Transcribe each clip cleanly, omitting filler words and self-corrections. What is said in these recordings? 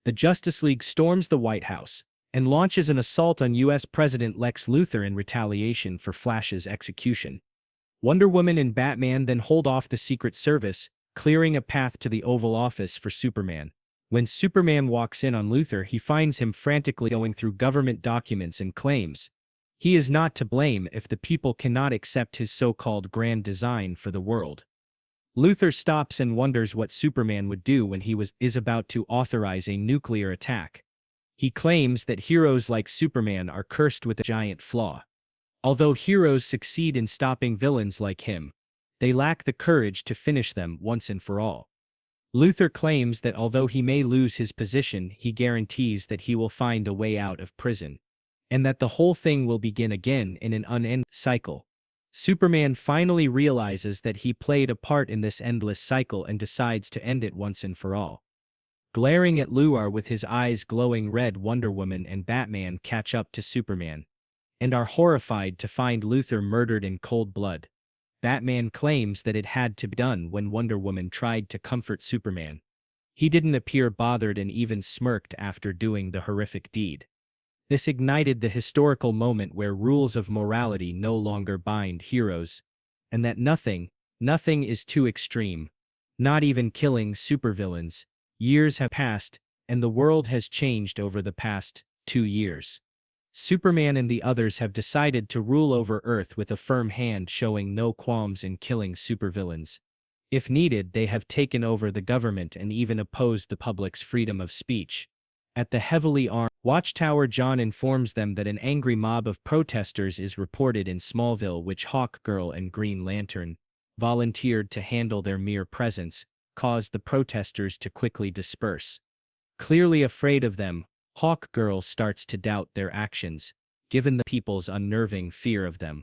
the Justice League storms the White House and launches an assault on U.S. President Lex Luthor in retaliation for Flash's execution. Wonder Woman and Batman then hold off the Secret Service, clearing a path to the Oval Office for Superman. When Superman walks in on Luthor, he finds him frantically going through government documents and claims he is not to blame if the people cannot accept his so-called grand design for the world. Luthor stops and wonders what Superman would do when he is about to authorize a nuclear attack. He claims that heroes like Superman are cursed with a giant flaw. Although heroes succeed in stopping villains like him, they lack the courage to finish them once and for all. Luthor claims that although he may lose his position, he guarantees that he will find a way out of prison, and that the whole thing will begin again in an unending cycle. Superman finally realizes that he played a part in this endless cycle and decides to end it once and for all. Glaring at Luthor with his eyes glowing red, Wonder Woman and Batman catch up to Superman and are horrified to find Luthor murdered in cold blood. Batman claims that it had to be done when Wonder Woman tried to comfort Superman. He didn't appear bothered and even smirked after doing the horrific deed. This ignited the historical moment where rules of morality no longer bind heroes, and that nothing is too extreme, not even killing supervillains. Years have passed, and the world has changed over the past 2 years. Superman and the others have decided to rule over Earth with a firm hand, showing no qualms in killing supervillains. If needed, they have taken over the government and even opposed the public's freedom of speech. At the heavily armed Watchtower, John informs them that an angry mob of protesters is reported in Smallville, which Hawkgirl and Green Lantern, volunteered to handle. Their mere presence caused the protesters to quickly disperse. Clearly afraid of them, Hawkgirl starts to doubt their actions, given the people's unnerving fear of them.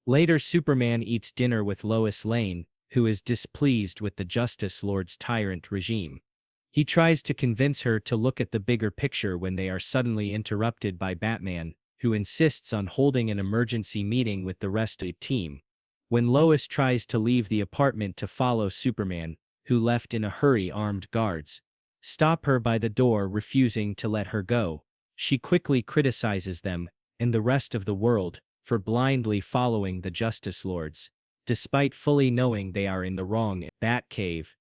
Later, Superman eats dinner with Lois Lane, who is displeased with the Justice Lord's tyrant regime. He tries to convince her to look at the bigger picture when they are suddenly interrupted by Batman, who insists on holding an emergency meeting with the rest of the team. When Lois tries to leave the apartment to follow Superman, who left in a hurry, armed guards stop her by the door, refusing to let her go. She quickly criticizes them and the rest of the world for blindly following the Justice Lords, despite fully knowing they are in the wrong. Batcave.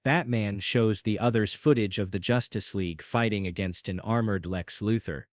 Batman shows the others footage of the Justice League fighting against an armored Lex Luthor.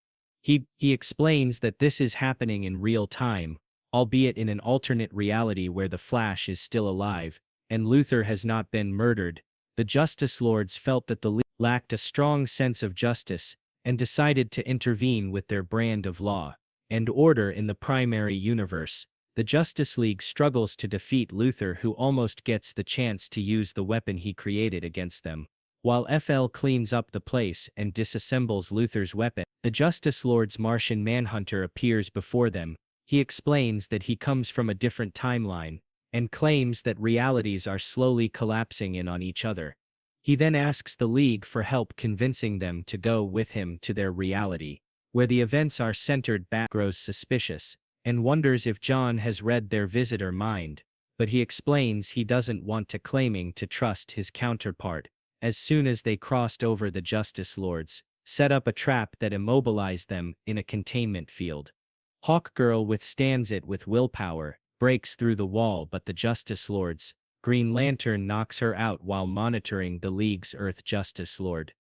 He explains that this is happening in real time, albeit in an alternate reality where the Flash is still alive and Luthor has not been murdered. The Justice Lords felt that the League lacked a strong sense of justice and decided to intervene with their brand of law and order in the primary universe. The Justice League struggles to defeat Luthor, who almost gets the chance to use the weapon he created against them. While FL cleans up the place and disassembles Luthor's weapon, the Justice Lord's Martian Manhunter appears before them. He explains that he comes from a different timeline and claims that realities are slowly collapsing in on each other. He then asks the League for help convincing them to go with him to their reality, where the events are centered. Bat grows suspicious and wonders if John has read their visitor mind, but he explains he doesn't want to, claiming to trust his counterpart. As soon as they crossed over, the Justice Lords set up a trap that immobilized them in a containment field. Hawkgirl withstands it with willpower, breaks through the wall, but the Justice Lords, Green Lantern knocks her out while monitoring the League's Earth. Justice Lord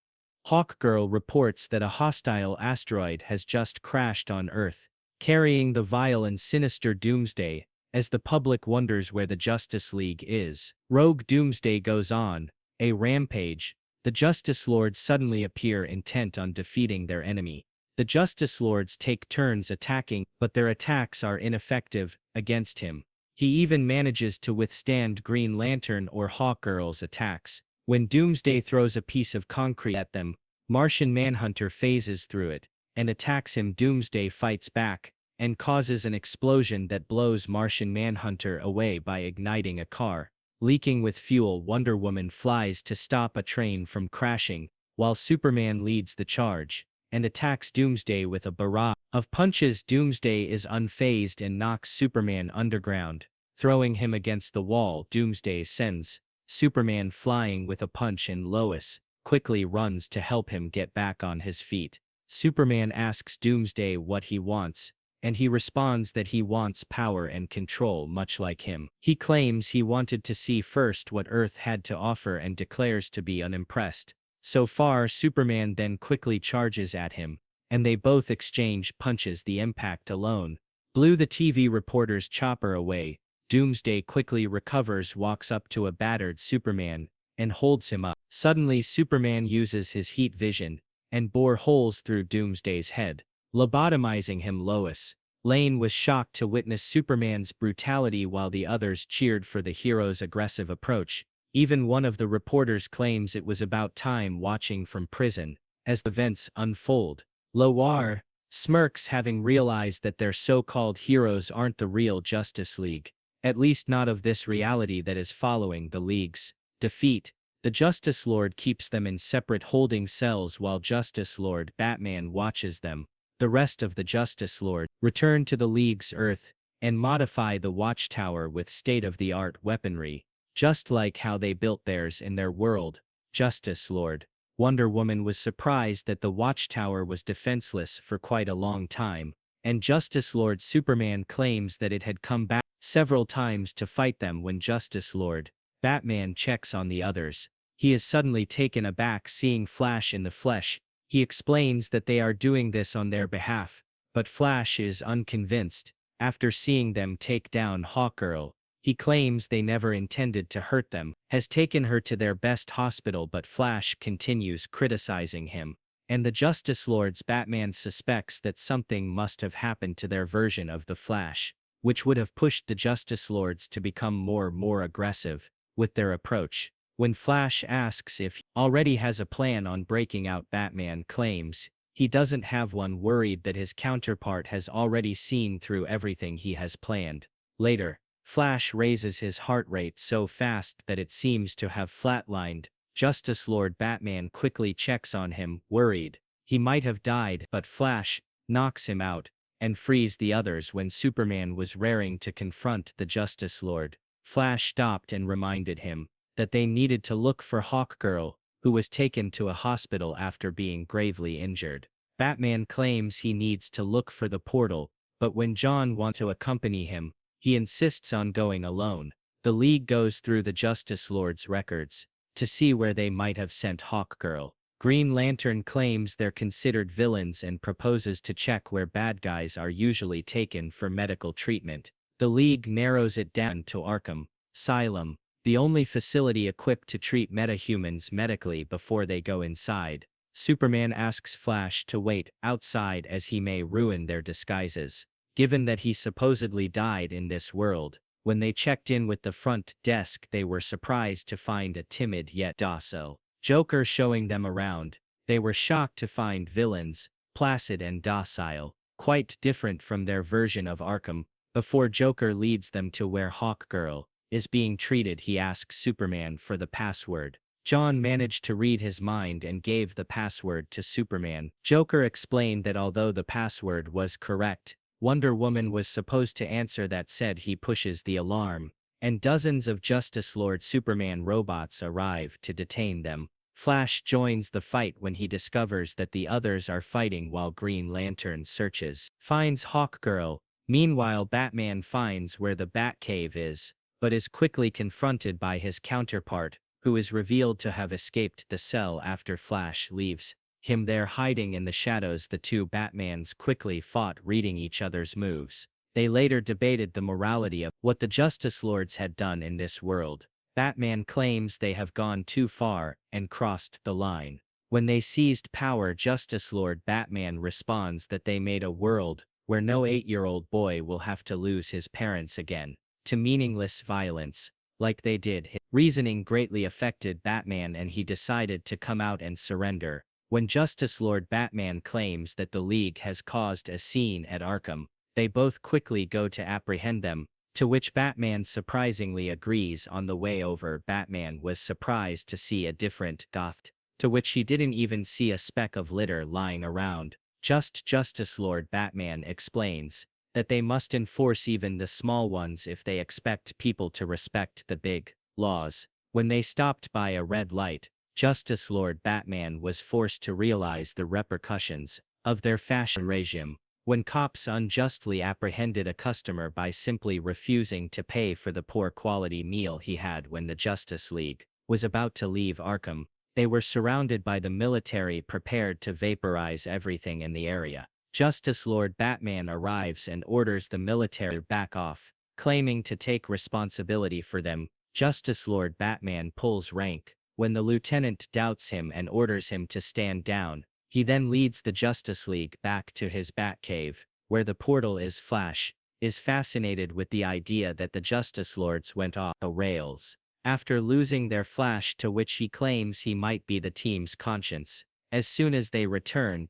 Hawkgirl reports that a hostile asteroid has just crashed on Earth, carrying the vile and sinister Doomsday. As the public wonders where the Justice League is, rogue Doomsday goes on a rampage. The Justice Lords suddenly appear, intent on defeating their enemy. The Justice Lords take turns attacking, but their attacks are ineffective against him. He even manages to withstand Green Lantern or Hawkgirl's attacks. When Doomsday throws a piece of concrete at them, Martian Manhunter phases through it and attacks him. Doomsday fights back and causes an explosion that blows Martian Manhunter away by igniting a car. Leaking with fuel, Wonder Woman flies to stop a train from crashing, while Superman leads the charge and attacks Doomsday with a barrage of punches. Doomsday is unfazed and knocks Superman underground, throwing him against the wall. Doomsday sends Superman flying with a punch, and Lois quickly runs to help him get back on his feet. Superman asks Doomsday what he wants, and he responds that he wants power and control much like him. He claims he wanted to see first what Earth had to offer and declares to be unimpressed. So far, Superman then quickly charges at him, and they both exchange punches. The impact alone blew the TV reporter's chopper away. Doomsday quickly recovers, walks up to a battered Superman, and holds him up. Suddenly, Superman uses his heat vision and bore holes through Doomsday's head, lobotomizing him. Lois Lane was shocked to witness Superman's brutality while the others cheered for the hero's aggressive approach. Even one of the reporters claims it was about time, watching from prison as the events unfold. Lois smirks, having realized that their so-called heroes aren't the real Justice League, at least not of this reality that is following the League's defeat. The Justice Lord keeps them in separate holding cells while Justice Lord Batman watches them. The rest of the Justice Lord return to the League's Earth and modify the Watchtower with state-of-the-art weaponry, just like how they built theirs in their world. Justice Lord Wonder Woman was surprised that the Watchtower was defenseless for quite a long time, and Justice Lord Superman claims that it had come back several times to fight them. When Justice Lord Batman checks on the others, he is suddenly taken aback seeing Flash in the flesh. He explains that they are doing this on their behalf, but Flash is unconvinced. After seeing them take down Hawkgirl, he claims they never intended to hurt them, has taken her to their best hospital, but Flash continues criticizing him, and the Justice Lord's Batman suspects that something must have happened to their version of the Flash, which would have pushed the Justice Lords to become more aggressive with their approach. When Flash asks if he already has a plan on breaking out, Batman claims he doesn't have one, worried that his counterpart has already seen through everything he has planned. Later, Flash raises his heart rate so fast that it seems to have flatlined. Justice Lord Batman quickly checks on him, worried he might have died, but Flash knocks him out and frees the others. When Superman was raring to confront the Justice Lord, Flash stopped and reminded him that they needed to look for Hawkgirl, who was taken to a hospital after being gravely injured. Batman claims he needs to look for the portal, but when John wants to accompany him, he insists on going alone. The League goes through the Justice Lord's records to see where they might have sent Hawkgirl. Green Lantern claims they're considered villains and proposes to check where bad guys are usually taken for medical treatment. The League narrows it down to Arkham Asylum, the only facility equipped to treat metahumans medically before they go inside. Superman asks Flash to wait outside as he may ruin their disguises, given that he supposedly died in this world. When they checked in with the front desk, they were surprised to find a timid yet docile Joker showing them around. They were shocked to find villains placid and docile, quite different from their version of Arkham. Before Joker leads them to where Hawkgirl is being treated, he asks Superman for the password. John managed to read his mind and gave the password to Superman. Joker explained that although the password was correct, Wonder Woman was supposed to answer that. Said he pushes the alarm, and dozens of Justice Lord Superman robots arrive to detain them. Flash joins the fight when he discovers that the others are fighting while Green Lantern finds Hawkgirl. Meanwhile, Batman finds where the Batcave is, but is quickly confronted by his counterpart, who is revealed to have escaped the cell after Flash leaves him there hiding in the shadows. The two Batmans quickly fought, reading each other's moves. They later debated the morality of what the Justice Lords had done in this world. Batman claims they have gone too far and crossed the line. When they seized power, Justice Lord Batman responds that they made a world where no 8-year-old boy will have to lose his parents again to meaningless violence like they did. His reasoning greatly affected Batman and he decided to come out and surrender. When Justice Lord Batman claims that the League has caused a scene at Arkham, they both quickly go to apprehend them, to which Batman surprisingly agrees. On the way over, Batman was surprised to see a different Goth, to which he didn't even see a speck of litter lying around. Justice Lord Batman explains that they must enforce even the small ones if they expect people to respect the big laws. When they stopped by a red light, Justice Lord Batman was forced to realize the repercussions of their fashion regime when cops unjustly apprehended a customer by simply refusing to pay for the poor quality meal he had. When the Justice League was about to leave Arkham, they were surrounded by the military prepared to vaporize everything in the area. Justice Lord Batman arrives and orders the military back off, claiming to take responsibility for them. Justice Lord Batman pulls rank when the lieutenant doubts him and orders him to stand down. He then leads the Justice League back to his Batcave, where the portal is. Flash is fascinated with the idea that the Justice Lords went off the rails after losing their Flash, to which he claims he might be the team's conscience. As soon as they return,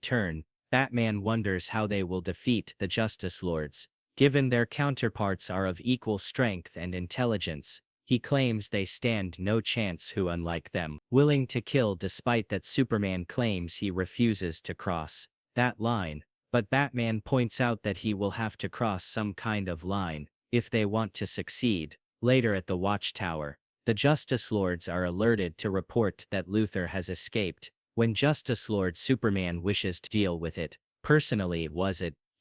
Batman wonders how they will defeat the Justice Lords, given their counterparts are of equal strength and intelligence. He claims they stand no chance, who unlike them, willing to kill, despite that Superman claims he refuses to cross that line. But Batman points out that he will have to cross some kind of line if they want to succeed. Later at the Watchtower, the Justice Lords are alerted to report that Luthor has escaped. When Justice Lord Superman wishes to deal with it personally,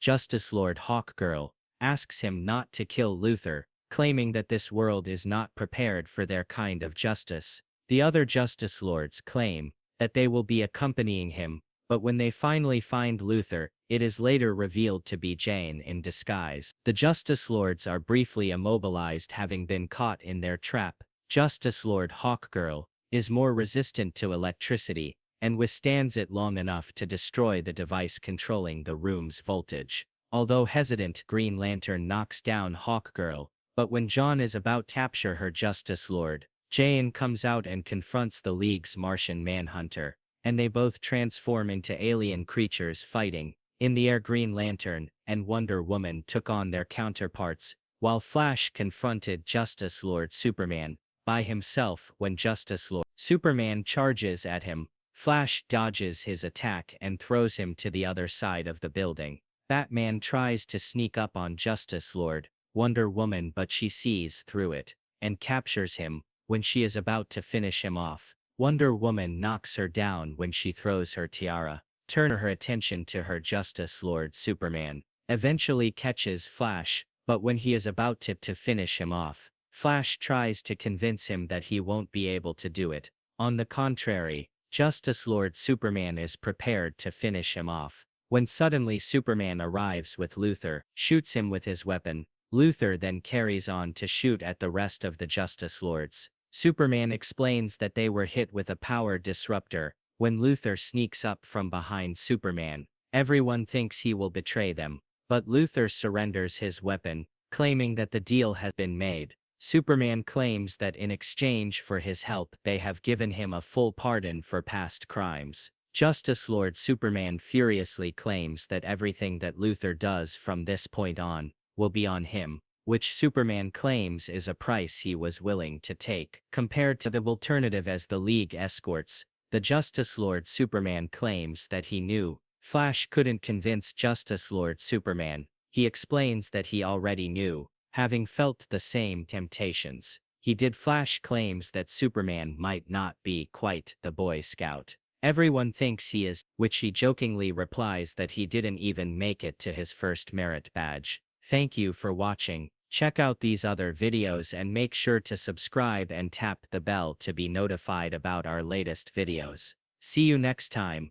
Justice Lord Hawkgirl asks him not to kill Luthor, claiming that this world is not prepared for their kind of justice. The other Justice Lords claim that they will be accompanying him, but when they finally find Luthor, it is later revealed to be Jane in disguise. The Justice Lords are briefly immobilized, having been caught in their trap. Justice Lord Hawkgirl is more resistant to electricity and withstands it long enough to destroy the device controlling the room's voltage. Although hesitant, Green Lantern knocks down Hawkgirl, but when John is about to capture her, Justice Lord Jane comes out and confronts the League's Martian Manhunter, and they both transform into alien creatures fighting. In the air, Green Lantern and Wonder Woman took on their counterparts, while Flash confronted Justice Lord Superman by himself. When Justice Lord Superman charges at him, Flash dodges his attack and throws him to the other side of the building. Batman tries to sneak up on Justice Lord Wonder Woman, but she sees through it and captures him. When she is about to finish him off, Wonder Woman knocks her down when she throws her tiara. Turn her attention to her. Justice Lord Superman eventually catches Flash, but when he is about to finish him off, Flash tries to convince him that he won't be able to do it. On the contrary, Justice Lord Superman is prepared to finish him off, when suddenly Superman arrives with Luthor, shoots him with his weapon. Luthor then carries on to shoot at the rest of the Justice Lords. Superman explains that they were hit with a power disruptor. When Luthor sneaks up from behind Superman, everyone thinks he will betray them, but Luthor surrenders his weapon, claiming that the deal has been made. Superman claims that in exchange for his help, they have given him a full pardon for past crimes. Justice Lord Superman furiously claims that everything that Luthor does from this point on will be on him, which Superman claims is a price he was willing to take. Compared to the alternative as the League escorts, the Justice Lord Superman claims that he knew Flash couldn't convince Justice Lord Superman. He explains that he already knew, having felt the same temptations he did. Flash claims that Superman might not be quite the Boy Scout everyone thinks he is, which he jokingly replies that he didn't even make it to his first merit badge. Thank you for watching. Check out these other videos and make sure to subscribe and tap the bell to be notified about our latest videos. See you next time.